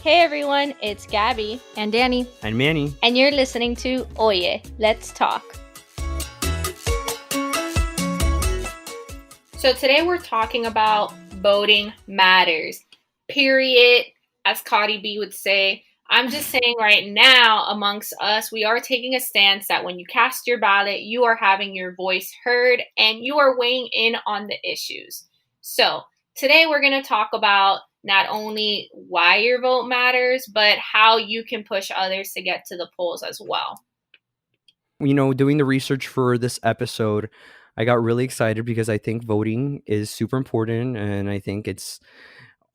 Hey everyone, it's Gabby and Danny and Manny, and you're listening to Oye, Let's Talk. So today we're talking about voting matters, period, as Cardi B would say. I'm just saying right now, amongst us, we are taking a stance that when you cast your ballot, you are having your voice heard and you are weighing in on the issues. So today we're going to talk about not only why your vote matters, but how you can push others to get to the polls as well. You know, doing the research for this episode, I got really excited because I think voting is super important, and I think it's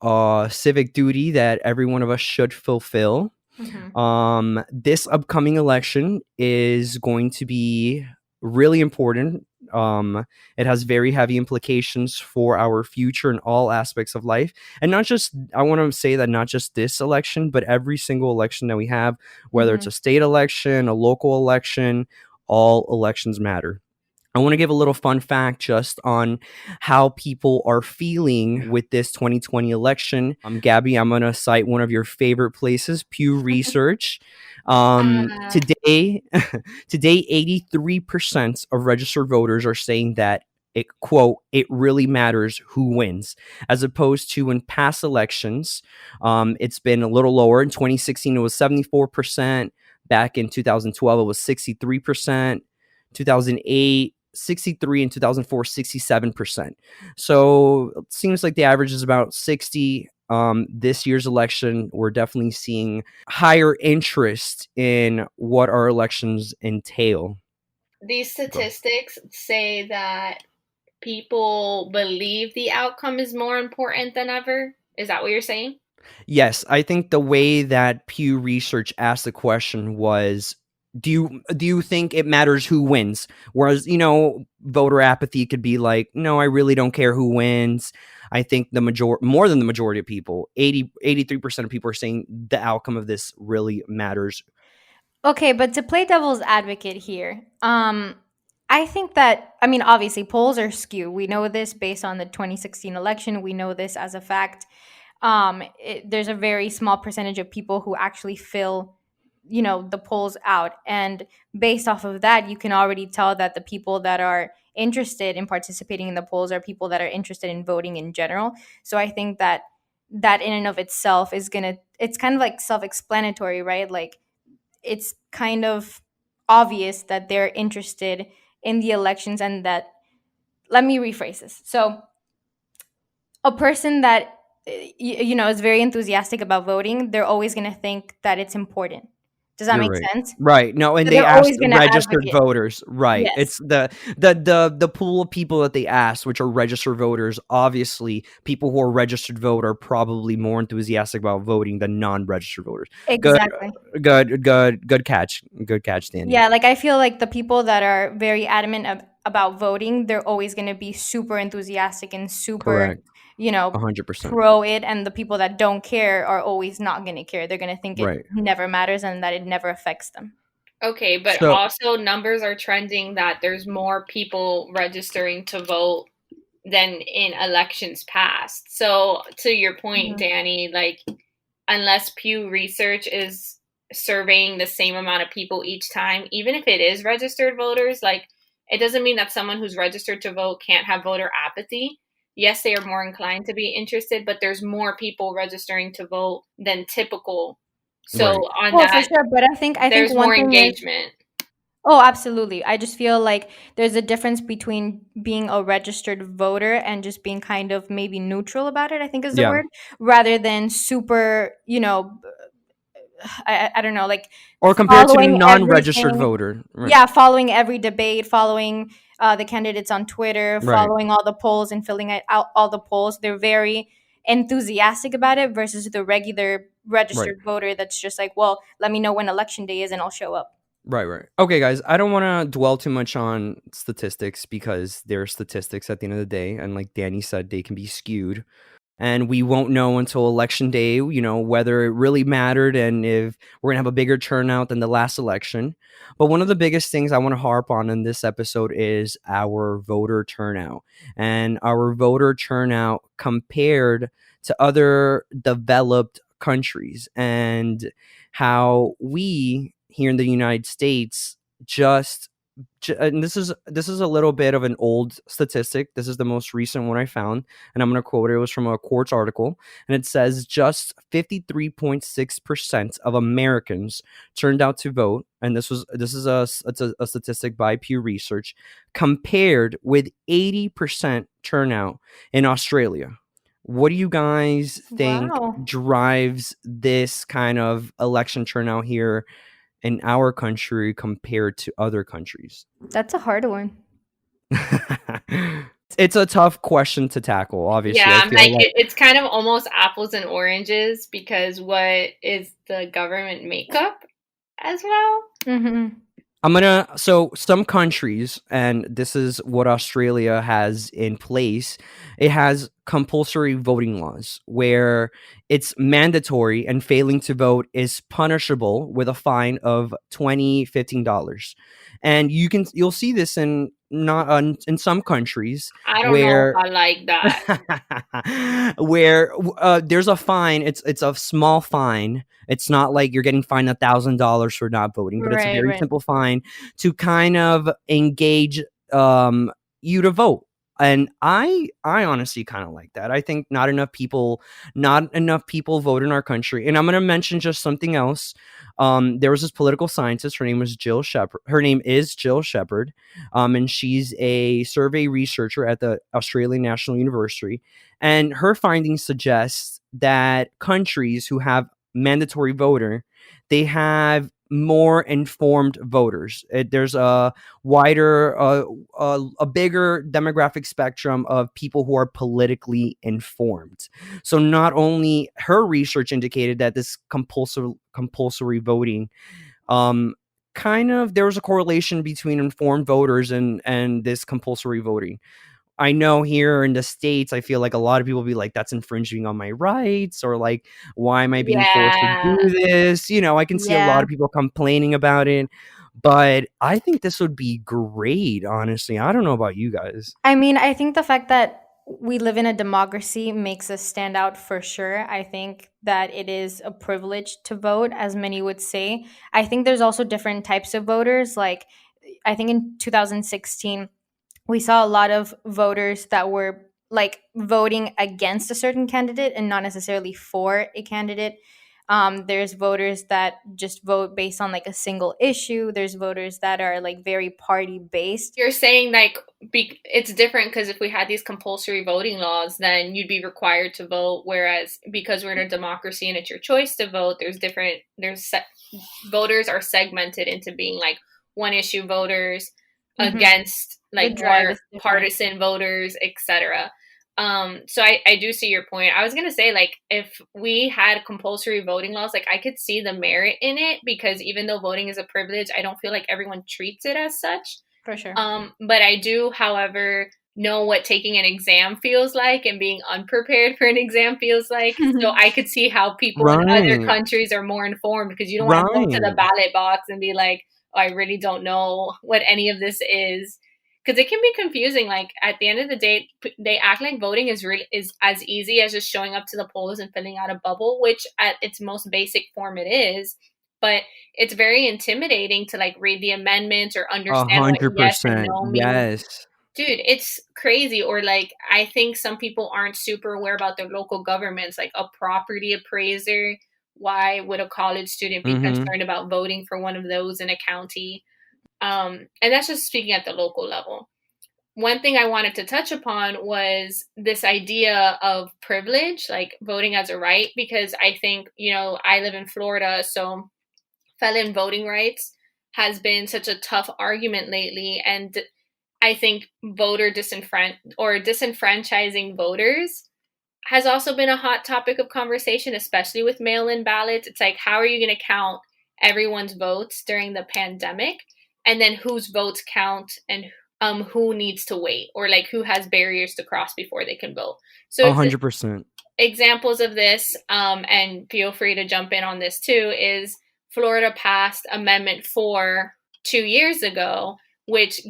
a civic duty that every one of us should fulfill. Mm-hmm. This upcoming election is going to be really important. It has very heavy implications for our future in all aspects of life. And not just, I want to say that not just this election, but every single election that we have, whether it's a state election, a local election, all elections matter. I want to give a little fun fact just on how people are feeling with this 2020 election. Gabby, I'm going to cite one of your favorite places, Pew Research. Today, 83% of registered voters are saying that it, quote, it really matters who wins, as opposed to in past elections. It's been a little lower. In 2016, it was 74%. Back in 2012, it was 63%. 2008, 63, in 2004, 67%. So it seems like the average is about 60. This year's election, we're definitely seeing higher interest in what our elections entail. These statistics say that people believe the outcome is more important than ever. Is that what you're saying? Yes, I think the way that Pew Research asked the question was, do you think it matters who wins? Whereas, voter apathy could be like, no, I really don't care who wins. I think more than the majority of people, 83% of people are saying the outcome of this really matters. Okay, but to play devil's advocate here, I think that, obviously polls are skewed. We know this based on the 2016 election. We know this as a fact. There's a very small percentage of people who actually fill, the polls out. And based off of that, you can already tell that the people that are interested in participating in the polls are people that are interested in voting in general. So I think that in and of itself it's kind of like self-explanatory, right? Like, it's kind of obvious that they're interested in the elections, and that, let me rephrase this. So a person that is very enthusiastic about voting, they're always going to think that it's important. Does that make sense? Right. No, and So they they're asked always going to registered advocate. voters. Right. Yes. It's the pool of people that they asked, which are registered voters. Obviously, people who are registered vote are probably more enthusiastic about voting than non-registered voters. Exactly. Good catch. Good catch, Danny. Yeah, like I feel like the people that are very adamant about voting, they're always going to be super enthusiastic and super, Correct. 100%. pro it, and the people that don't care are always not going to care. They're going to think Right. it never matters and that it never affects them. Okay, but also numbers are trending that there's more people registering to vote than in elections past. So to your point, Danny, like, unless Pew Research is surveying the same amount of people each time, even if it is registered voters, like, it doesn't mean that someone who's registered to vote can't have voter apathy. Yes, they are more inclined to be interested, but there's more people registering to vote than typical. So on that, for sure, but I think there's one more thing engagement. Oh, absolutely. I just feel like there's a difference between being a registered voter and just being kind of maybe neutral about it, I think is the word, rather than super, I don't know, like, or compared to a non-registered voter. Right. Yeah, following every debate, following the candidates on Twitter, following all the polls and filling out all the polls. They're very enthusiastic about it versus the regular registered voter that's just like, well, let me know when election day is and I'll show up. Right. Okay, guys, I don't want to dwell too much on statistics because they're statistics at the end of the day. And like Danny said, they can be skewed. And we won't know until election day, whether it really mattered and if we're going to have a bigger turnout than the last election. But one of the biggest things I want to harp on in this episode is our voter turnout. And our voter turnout compared to other developed countries and how we here in the United States and this is a little bit of an old statistic. This is the most recent one I found, and I'm going to quote it. It was from a Quartz article, and it says just 53.6% of Americans turned out to vote, and this is a statistic by Pew Research, compared with 80% turnout in Australia. What do you guys think drives this kind of election turnout here in our country compared to other countries? That's a hard one. It's a tough question to tackle, obviously. Yeah, it's kind of almost apples and oranges, because what is the government makeup as well? Mm-hmm. So some countries, and this is what Australia has in place, it has compulsory voting laws where it's mandatory, and failing to vote is punishable with a fine of $15. And you'll see this in some countries. I don't know if I like that. Where there's a fine. It's a small fine. It's not like you're getting fined $1,000 for not voting, but it's a very simple fine to kind of engage you to vote. And I honestly kind of like that. I think not enough people vote in our country. And I'm going to mention just something else. There was this political scientist. Her name is Jill Shepherd. And she's a survey researcher at the Australian National University. And her findings suggest that countries who have mandatory voter, they have more informed voters. There's a wider, a bigger demographic spectrum of people who are politically informed. So not only her research indicated that this compulsory voting, kind of there was a correlation between informed voters and this compulsory voting. I know here in the States, I feel like a lot of people be like, that's infringing on my rights, or like, why am I being forced to do this? I can see a lot of people complaining about it, but I think this would be great, honestly. I don't know about you guys. I mean, I think the fact that we live in a democracy makes us stand out for sure. I think that it is a privilege to vote, as many would say. I think there's also different types of voters. Like, I think in 2016, we saw a lot of voters that were like voting against a certain candidate and not necessarily for a candidate. There's voters that just vote based on like a single issue. There's voters that are like very party based. You're saying like it's different because if we had these compulsory voting laws, then you'd be required to vote. Whereas because we're in a democracy and it's your choice to vote, voters are segmented into being like one issue voters against like more partisan voters, etc. So I do see your point. I was gonna say, like, if we had compulsory voting laws, like I could see the merit in it, because even though voting is a privilege, I don't feel like everyone treats it as such. For sure. But I do, however, know what taking an exam feels like and being unprepared for an exam feels like. So I could see how people in other countries are more informed, because you don't want to go to the ballot box and be like, oh, I really don't know what any of this is. Because it can be confusing. Like at the end of the day, they act like voting is as easy as just showing up to the polls and filling out a bubble, which at its most basic form it is. But it's very intimidating to like read the amendments or understand 100%, what yes and no means. Yes. Dude, it's crazy. Or like, I think some people aren't super aware about their local governments, like a property appraiser. Why would a college student be concerned about voting for one of those in a county? And that's just speaking at the local level. One thing I wanted to touch upon was this idea of privilege, like voting as a right, because I think, I live in Florida, so felon voting rights has been such a tough argument lately. And I think disenfranchising voters has also been a hot topic of conversation, especially with mail-in ballots. It's like, how are you going to count everyone's votes during the pandemic? And then whose votes count and who needs to wait, or like who has barriers to cross before they can vote. So 100%. Examples of this, and feel free to jump in on this too, is Florida passed Amendment 4 2 years ago, which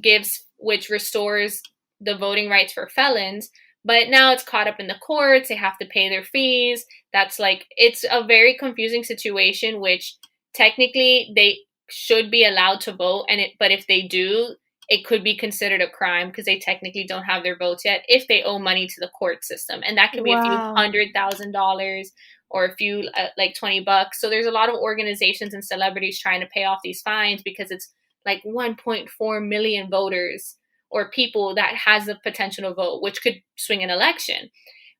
restores the voting rights for felons, But now it's caught up in the courts. They have to pay their fees. That's like, it's a very confusing situation, which technically they should be allowed to vote. But if they do, it could be considered a crime because they technically don't have their votes yet if they owe money to the court system. And that could be a few $100,000 or a few like $20. So there's a lot of organizations and celebrities trying to pay off these fines because it's like 1.4 million voters or people that has the potential to vote, which could swing an election.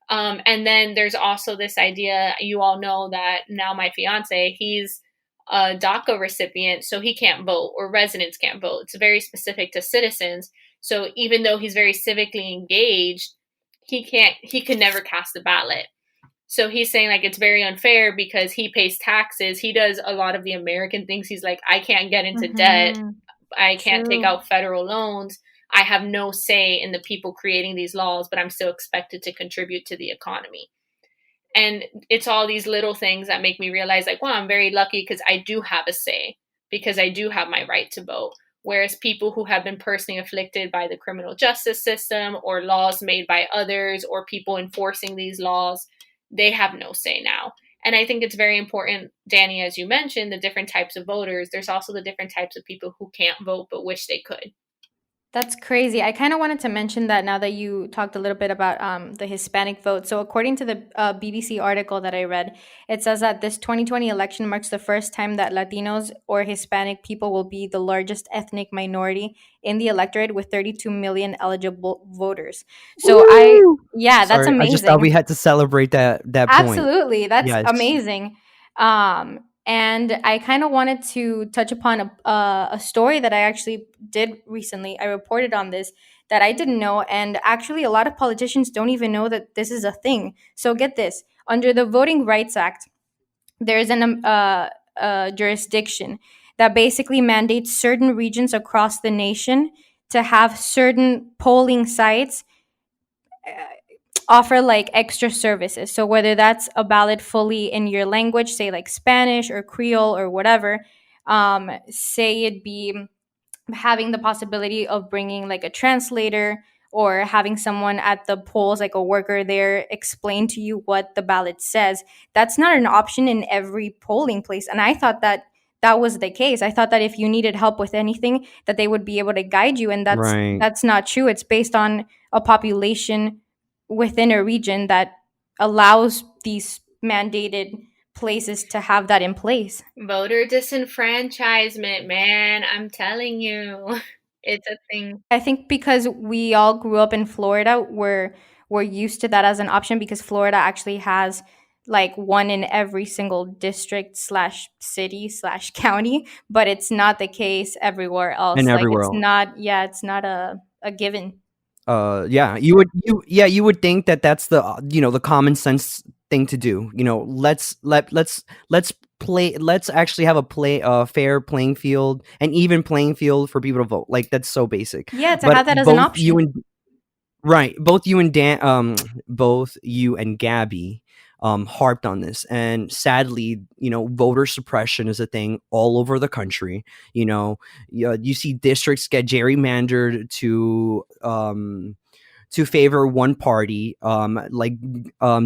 And then there's also this idea, you all know that now my fiance, he's a DACA recipient, so he can't vote, or residents can't vote. It's very specific to citizens. So even though he's very civically engaged, he could never cast a ballot. So he's saying like it's very unfair because he pays taxes. He does a lot of the American things. He's like, I can't get into debt. I can't take out federal loans. I have no say in the people creating these laws, but I'm still expected to contribute to the economy. And it's all these little things that make me realize like, wow, I'm very lucky because I do have a say, because I do have my right to vote. Whereas people who have been personally afflicted by the criminal justice system or laws made by others or people enforcing these laws, they have no say now. And I think it's very important, Danny, as you mentioned, the different types of voters. There's also the different types of people who can't vote but wish they could. That's crazy. I kind of wanted to mention that now that you talked a little bit about the Hispanic vote. So, according to the BBC article that I read, it says that this 2020 election marks the first time that Latinos or Hispanic people will be the largest ethnic minority in the electorate with 32 million eligible voters. So, that's Sorry, amazing. I just thought we had to celebrate that point. Absolutely. That's amazing. And I kind of wanted to touch upon a story that I actually did recently. I reported on this that I didn't know. And actually, a lot of politicians don't even know that this is a thing. So get this. Under the Voting Rights Act, there's a jurisdiction that basically mandates certain regions across the nation to have certain polling sites offer like extra services. So whether that's a ballot fully in your language, say like Spanish or Creole or whatever, say it be having the possibility of bringing like a translator or having someone at the polls, like a worker there, explain to you what the ballot says. That's not an option in every polling place. And I thought that that was the case. I thought that if you needed help with anything, that they would be able to guide you. And that's not true. It's based on a population within a region that allows these mandated places to have that in place. Voter disenfranchisement, man. I'm telling you. It's a thing. I think because we all grew up in Florida, we're used to that as an option because Florida actually has like one in every single district / city / county, but it's not the case everywhere else. And like everywhere it's else. it's not a given. You would think that that's the the common sense thing to do. Let's actually have a fair playing field, an even playing field for people to vote. Like, that's so basic. Yeah, to have that as an option. Both you and Gabby harped on this, and sadly, voter suppression is a thing all over the country. You see districts get gerrymandered to favor one party. Like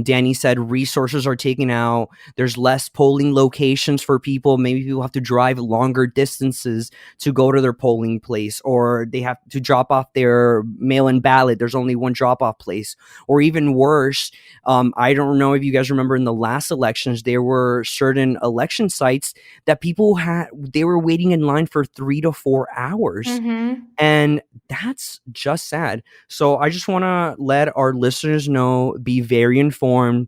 Danny said, resources are taken out. There's less polling locations for people. Maybe people have to drive longer distances to go to their polling place, or they have to drop off their mail-in ballot. There's only one drop-off place. Or even worse, I don't know if you guys remember in the last elections, there were certain election sites that they were waiting in line for 3 to 4 hours. Mm-hmm. And that's just sad. So I just want to let our listeners know, be very informed.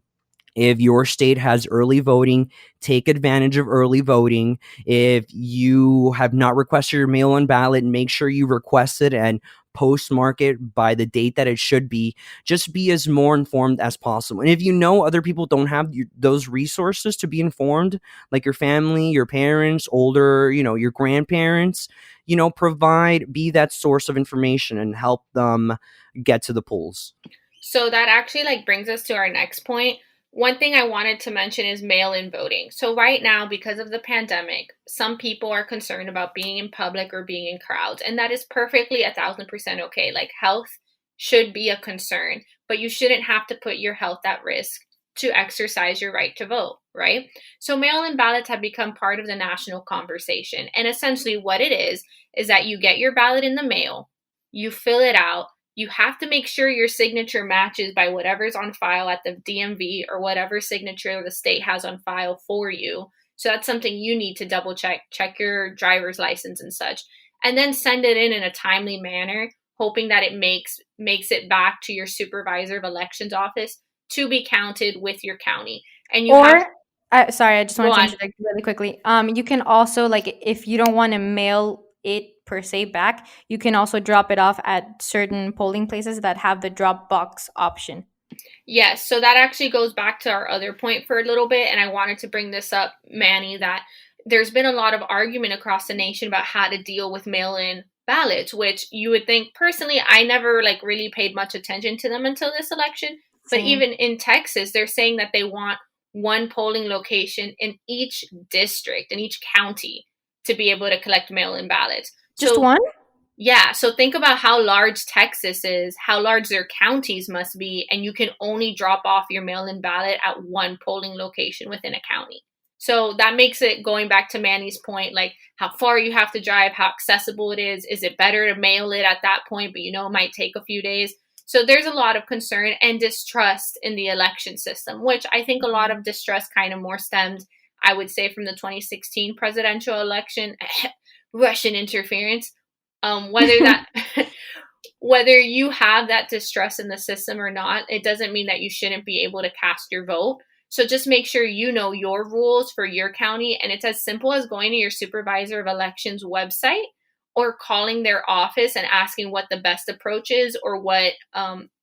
If your state has early voting, take advantage of early voting. If you have not requested your mail-in ballot, make sure you request it and postmark it by the date that it should be. Just be as more informed as possible. And if you know other people don't have those resources to be informed, like your family, your parents, older, your grandparents, be that source of information and help them get to the polls. So that actually brings us to our next point. One thing I wanted to mention is mail-in voting. So right now, because of the pandemic, some people are concerned about being in public or being in crowds, and that is perfectly 1,000% okay. Like, health should be a concern, but you shouldn't have to put your health at risk to exercise your right to vote, right? So mail-in ballots have become part of the national conversation. And essentially what it is that you get your ballot in the mail, you fill it out, you have to make sure your signature matches by whatever's on file at the DMV or whatever signature the state has on file for you. So that's something you need to double check your driver's license and such, and then send it in a timely manner, hoping that it makes it back to your supervisor of elections office to be counted with your county. And you sorry, I just want Go to on. interject really quickly. You can also, like, if you don't want to mail it per se back, you can also drop it off at certain polling places that have the drop box option. Yes, so that actually goes back to our other point for a little bit, and I wanted to bring this up, Manny, that there's been a lot of argument across the nation about how to deal with mail-in ballots, which you would think, personally, I never like really paid much attention to them until this election. But Same. even in Texas, they're saying that they want one polling location in each district, in each county, to be able to collect mail-in ballots. Just one? Yeah, so think about how large Texas is, how large their counties must be, and you can only drop off your mail-in ballot at one polling location within a county. So that makes it, going back to Manny's point, like how far you have to drive, how accessible it is. Is it better to mail it at that point, but you know it might take a few days? So there's a lot of concern and distrust in the election system, which I think a lot of distrust kind of more stemmed, I would say, from the 2016 presidential election, Russian interference. Whether you have that distrust in the system or not, it doesn't mean that you shouldn't be able to cast your vote. So just make sure you know your rules for your county. And it's as simple as going to your supervisor of elections website or calling their office and asking what the best approach is or what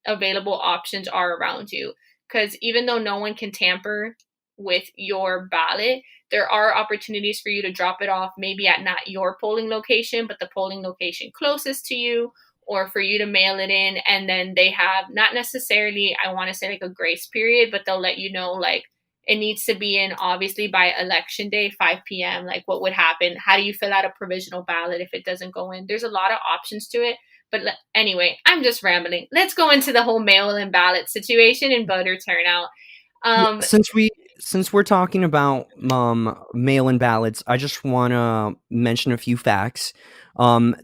available options are around you. Because even though no one can tamper with your ballot, there are opportunities for you to drop it off maybe at not your polling location, but the polling location closest to you, or for you to mail it in. And then they have not necessarily, I want to say like a grace period, but they'll let you know like it needs to be in obviously by election day, 5 p.m. Like what would happen? How do you fill out a provisional ballot if it doesn't go in? There's a lot of options to it. But anyway, I'm just rambling. Let's go into the whole mail-in ballot situation and voter turnout. Since we're talking about mail-in ballots, I just want to mention a few facts. You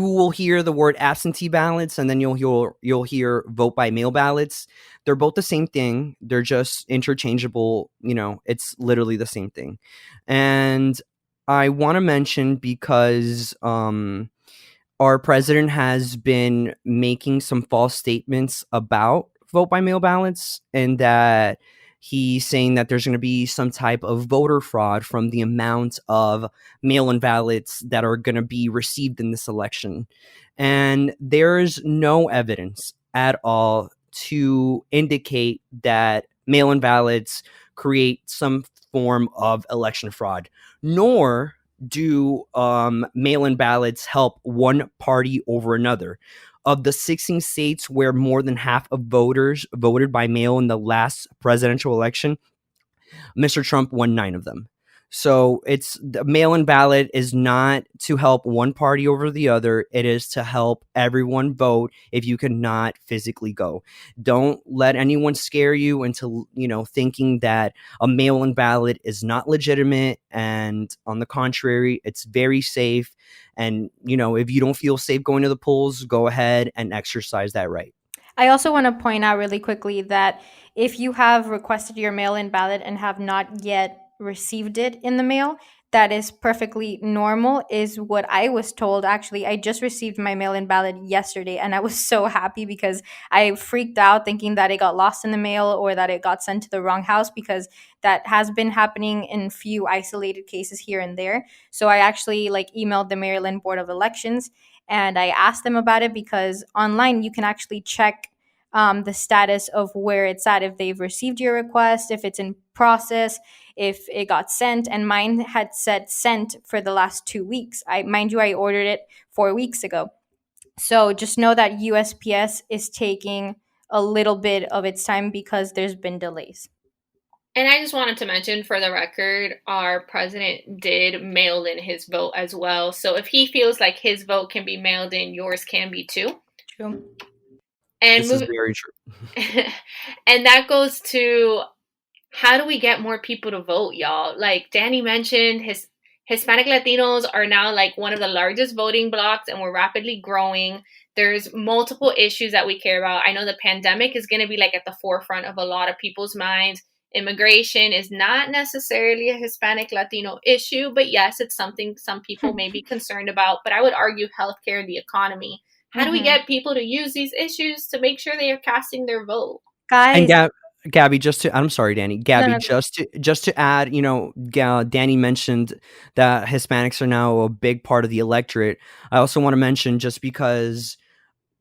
will hear the word absentee ballots, and then you'll hear vote by mail ballots. They're both the same thing. They're just interchangeable. You know, it's literally the same thing. And I want to mention because our president has been making some false statements about vote by mail ballots, and that he's saying that there's going to be some type of voter fraud from the amount of mail-in ballots that are going to be received in this election. And there's no evidence at all to indicate that mail-in ballots create some form of election fraud, nor do mail-in ballots help one party over another. Of the 16 states where more than half of voters voted by mail in the last presidential election, Mr. Trump won 9 of them. So the mail-in ballot is not to help one party over the other. It is to help everyone vote if you cannot physically go. Don't let anyone scare you into, thinking that a mail-in ballot is not legitimate. And on the contrary, it's very safe. And, if you don't feel safe going to the polls, go ahead and exercise that right. I also want to point out really quickly that if you have requested your mail-in ballot and have not yet received it in the mail, that is perfectly normal, is what I was told. Actually, I just received my mail-in ballot yesterday, and I was so happy because I freaked out thinking that it got lost in the mail or that it got sent to the wrong house, because that has been happening in few isolated cases here and there. So I actually emailed the Maryland Board of Elections, and I asked them about it, because online you can actually check the status of where it's at, if they've received your request, if it's in process, if it got sent. And mine had said sent for the last 2 weeks. Mind you, I ordered it 4 weeks ago. So just know that USPS is taking a little bit of its time because there's been delays. And I just wanted to mention, for the record, our president did mail in his vote as well. So if he feels like his vote can be mailed in, yours can be too. True. And This is very true. and that goes to, how do we get more people to vote, y'all? Like Danny mentioned, Hispanic Latinos are now like one of the largest voting blocs, and we're rapidly growing. There's multiple issues that we care about. I know the pandemic is going to be like at the forefront of a lot of people's minds. Immigration is not necessarily a Hispanic Latino issue, but yes, it's something some people may be concerned about. But I would argue healthcare, the economy. How do we get people to use these issues to make sure they are casting their vote? And Guys, Gabby, I'm sorry, Danny. Gabby, no. just to add, Danny mentioned that Hispanics are now a big part of the electorate. I also want to mention, just because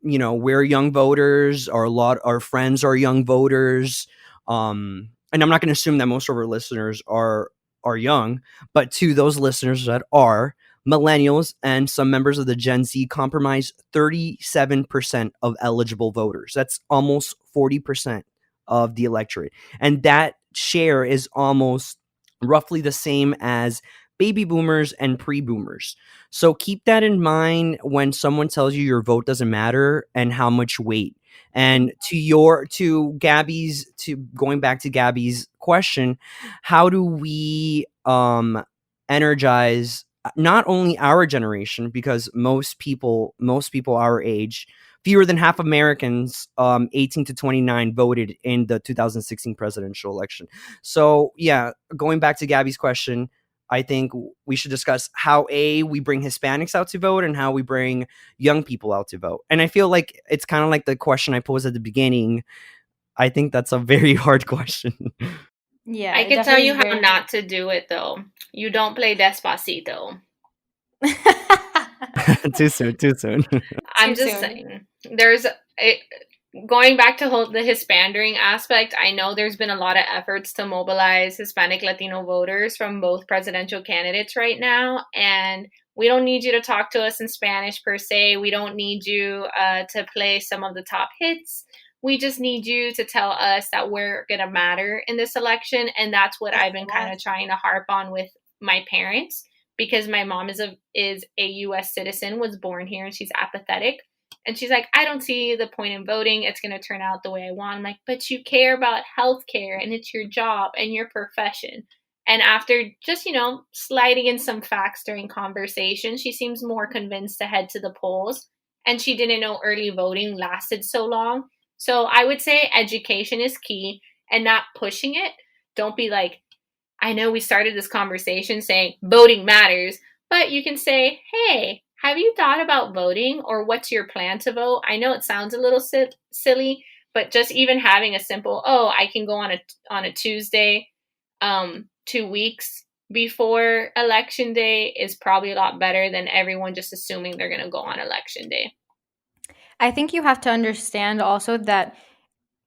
we're young voters, our friends are young voters, and I'm not going to assume that most of our listeners are young, but to those listeners that are millennials and some members of the Gen Z, comprise 37% of eligible voters. That's almost 40% of the electorate. And that share is almost roughly the same as baby boomers and pre-boomers. So keep that in mind when someone tells you your vote doesn't matter and how much weight. And to going back to Gabby's question, how do we energize not only our generation, because most people our age, fewer than half Americans 18 to 29 voted in the 2016 presidential election. So yeah, going back to Gabby's question, I think we should discuss how we bring Hispanics out to vote and how we bring young people out to vote. And I feel like it's kind of like the question I posed at the beginning. I think that's a very hard question. Yeah, I can tell you how not to do it, though. You don't play Despacito. Too soon. I'm just saying. Going back to the Hispandering aspect, I know there's been a lot of efforts to mobilize Hispanic Latino voters from both presidential candidates right now. And we don't need you to talk to us in Spanish per se. We don't need you to play some of the top hits. We just need you to tell us that we're going to matter in this election. And that's what I've been kind of trying to harp on with my parents, because my mom is a U.S. citizen, was born here, and she's apathetic. And she's like, I don't see the point in voting. It's going to turn out the way I want. I'm like, but you care about healthcare, and it's your job and your profession. And after just, sliding in some facts during conversation, she seems more convinced to head to the polls. And she didn't know early voting lasted so long. So I would say education is key, and not pushing it. Don't be like, I know we started this conversation saying voting matters, but you can say, hey, have you thought about voting, or what's your plan to vote? I know it sounds a little silly, but just even having a simple, I can go on a Tuesday, 2 weeks before election day is probably a lot better than everyone just assuming they're going to go on election day. I think you have to understand also that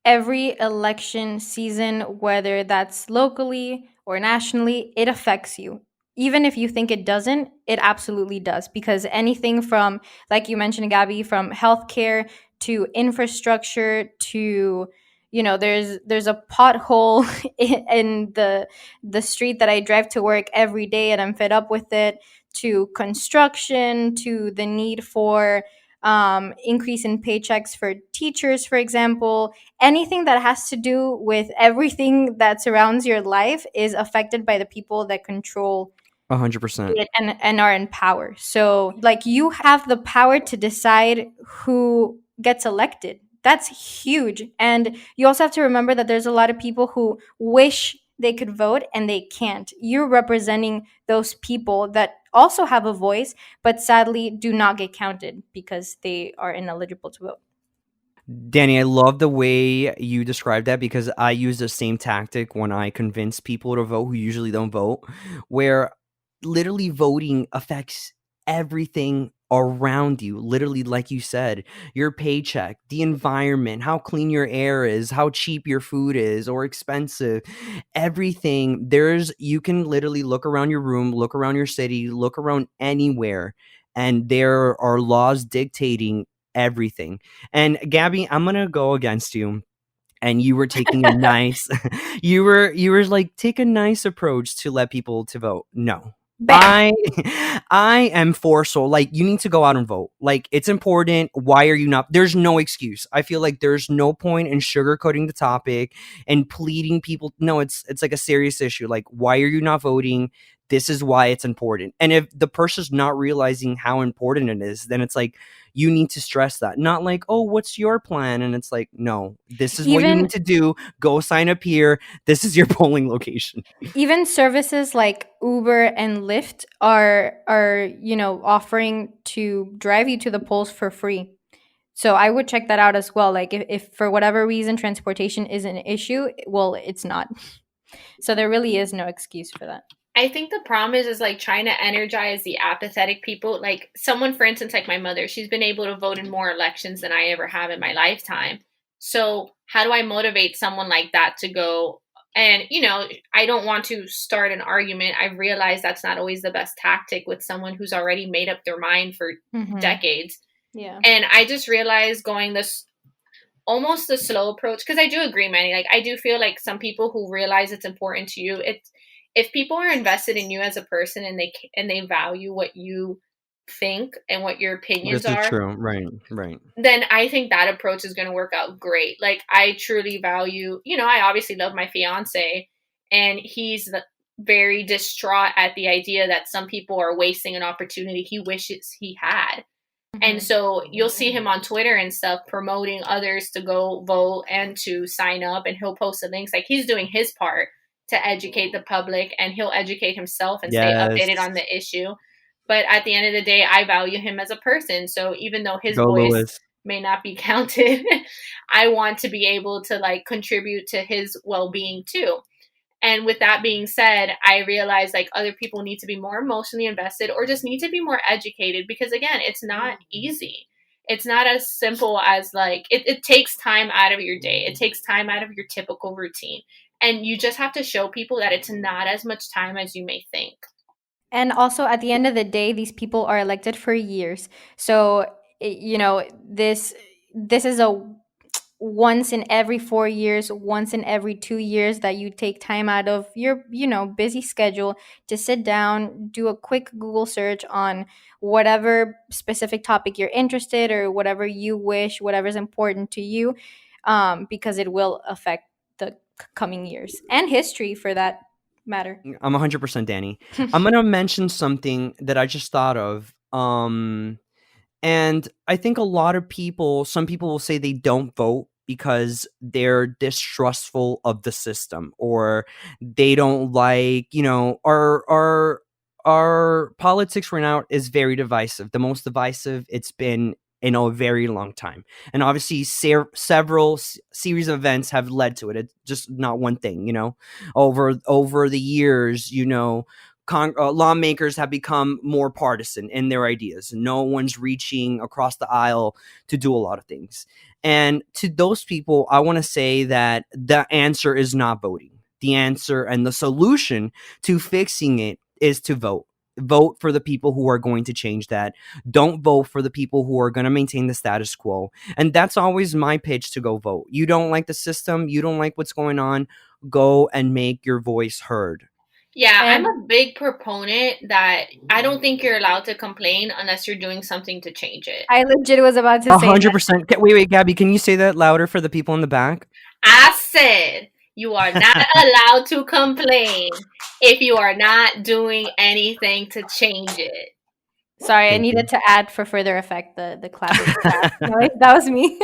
every election season, whether that's locally or nationally, it affects you. Even if you think it doesn't, it absolutely does. Because anything from, like you mentioned, Gabby, from healthcare to infrastructure to, there's a pothole in the street that I drive to work every day and I'm fed up with it, to construction, to the need for increase in paychecks for teachers, for example. Anything that has to do with everything that surrounds your life is affected by the people that control 100% it and are in power. So like, you have the power to decide who gets elected. That's huge. And you also have to remember that there's a lot of people who wish they could vote and they can't. You're representing those people that also have a voice, but sadly do not get counted because they are ineligible to vote. Danny, I love the way you described that, because I use the same tactic when I convince people to vote who usually don't vote, where literally voting affects everything around you. Literally, like you said, your paycheck, the environment, how clean your air is, how cheap your food is or expensive, everything. You can literally look around your room, look around your city, look around anywhere, and there are laws dictating everything. And Gabby, I'm gonna go against you. And you were taking you were like, take a nice approach to let people to vote. No, Bam. I am for soul. Like, you need to go out and vote. Like, it's important. Why are you not? There's no excuse. I feel like there's no point in sugarcoating the topic and pleading people. No, it's like a serious issue. Like, why are you not voting? This is why it's important. And if the person's not realizing how important it is, then it's like, you need to stress that. Not like, oh, what's your plan? And it's like, no, this is what you Even need to do. Go sign up here. This is your polling location. even services like Uber and Lyft are offering to drive you to the polls for free. So I would check that out as well. Like if for whatever reason transportation is an issue, well, it's not. So there really is no excuse for that. I think the problem is like trying to energize the apathetic people. Like someone, for instance, like my mother, she's been able to vote in more elections than I ever have in my lifetime. So how do I motivate someone like that to go? And, I don't want to start an argument. I realize that's not always the best tactic with someone who's already made up their mind for decades. Yeah. And I just realized going this almost the slow approach, because I do agree, Manny. Like I do feel like some people who realize it's important to you, if people are invested in you as a person and they value what you think and what your opinions This is are, true. Right. then I think that approach is going to work out great. Like I truly value, I obviously love my fiance, and he's very distraught at the idea that some people are wasting an opportunity he wishes he had. And so you'll see him on Twitter and stuff promoting others to go vote and to sign up, and he'll post the links. Like he's doing his part to educate the public, and he'll educate himself and stay updated on the issue. But at the end of the day, I value him as a person. So even though his voice may not be counted, I want to be able to like contribute to his well-being too. And with that being said, I realize like other people need to be more emotionally invested or just need to be more educated, because again, it's not easy. It's not as simple as like, it takes time out of your day. It takes time out of your typical routine. And you just have to show people that it's not as much time as you may think. And also at the end of the day, these people are elected for years. So, this is a once in every 4 years, once in every 2 years that you take time out of your, busy schedule to sit down, do a quick Google search on whatever specific topic you're interested or whatever you wish, whatever's important to you, because it will affect the coming years and history for that matter. I'm 100% Danny. I'm going to mention something that I just thought of. And I think some people will say they don't vote because they're distrustful of the system, or they don't like, our politics right now is very divisive. The most divisive it's been in a very long time. And obviously several series of events have led to it. It's just not one thing, over the years, lawmakers have become more partisan in their ideas. No one's reaching across the aisle to do a lot of things. And to those people, I want to say that the answer is not voting. The answer and the solution to fixing it is to vote. Vote for the people who are going to change that. Don't vote for the people who are going to maintain the status quo. And that's always my pitch to go vote. You don't like the system, you don't like what's going on, go and make your voice heard. Yeah, I'm a big proponent that I don't think you're allowed to complain unless you're doing something to change it. I legit was about to say 100%. Wait, Gabby, can you say that louder for the people in the back? I said you are not allowed to complain if you are not doing anything to change it. Sorry, I needed to add for further effect the clapping. That was me.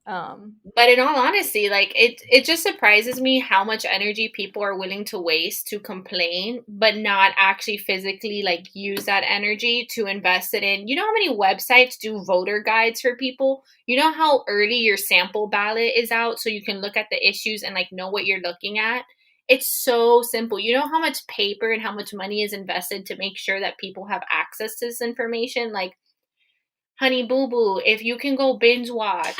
But in all honesty, like it just surprises me how much energy people are willing to waste to complain, but not actually physically like use that energy to invest it in. You know how many websites do voter guides for people? You know how early your sample ballot is out so you can look at the issues and like know what you're looking at? It's so simple. You know how much paper and how much money is invested to make sure that people have access to this information? Like, honey boo boo, if you can go binge watch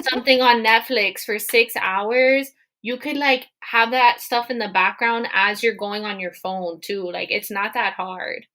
something on Netflix for 6 hours, you could like have that stuff in the background as you're going on your phone too. Like it's not that hard.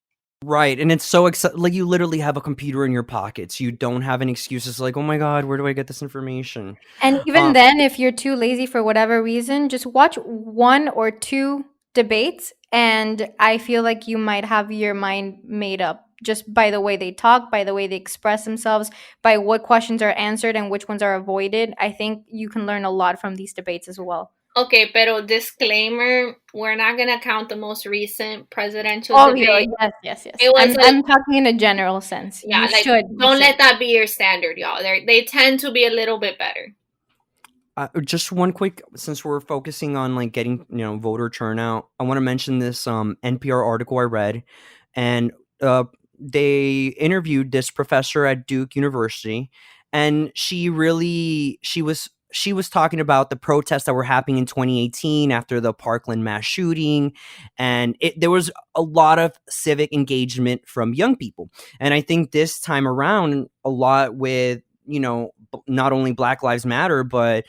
Right. And it's so like you literally have a computer in your pockets. You don't have any excuses like, oh my God, where do I get this information? And even then, if you're too lazy for whatever reason, just watch 1 or 2 debates, and I feel like you might have your mind made up just by the way they talk, by the way they express themselves, by what questions are answered and which ones are avoided. I think you can learn a lot from these debates as well. Okay, pero disclaimer, we're not going to count the most recent presidential debate. Yes. It was I'm talking in a general sense. Yeah, you like, should. Don't let that be your standard, y'all. They tend to be a little bit better. Just one quick, since we're focusing on like getting voter turnout, I want to mention this NPR article I read, and they interviewed this professor at Duke University, and she was talking about the protests that were happening in 2018 after the Parkland mass shooting, and there was a lot of civic engagement from young people, and I think this time around a lot with not only Black Lives Matter, but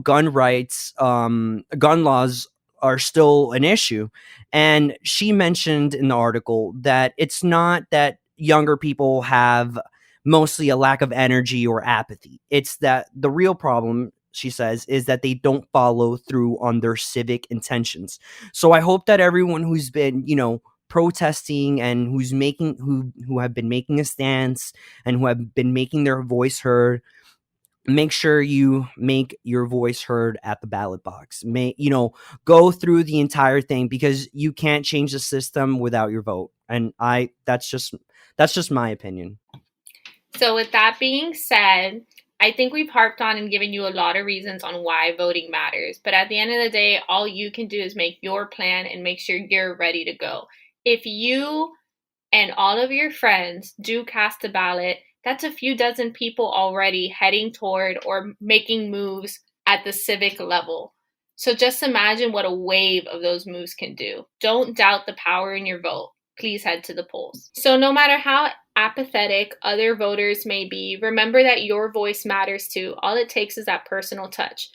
gun rights, gun laws are still an issue. And she mentioned in the article that it's not that younger people have mostly a lack of energy or apathy. It's that the real problem, she says, is that they don't follow through on their civic intentions. So I hope that everyone who's been, protesting and who have been making a stance and who have been making their voice heard, make sure you make your voice heard at the ballot box. Go through the entire thing, because you can't change the system without your vote. And that's just my opinion. So with that being said, I think we've harped on and given you a lot of reasons on why voting matters. But at the end of the day, all you can do is make your plan and make sure you're ready to go. If you and all of your friends do cast a ballot, that's a few dozen people already heading toward or making moves at the civic level. So just imagine what a wave of those moves can do. Don't doubt the power in your vote. Please head to the polls. So no matter how apathetic other voters may be, remember that your voice matters too. All it takes is that personal touch.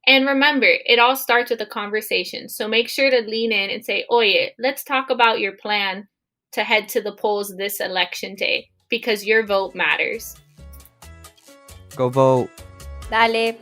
And remember, it all starts with a conversation. So make sure to lean in and say, oye, let's talk about your plan to head to the polls this election day, because your vote matters. Go vote. Dale.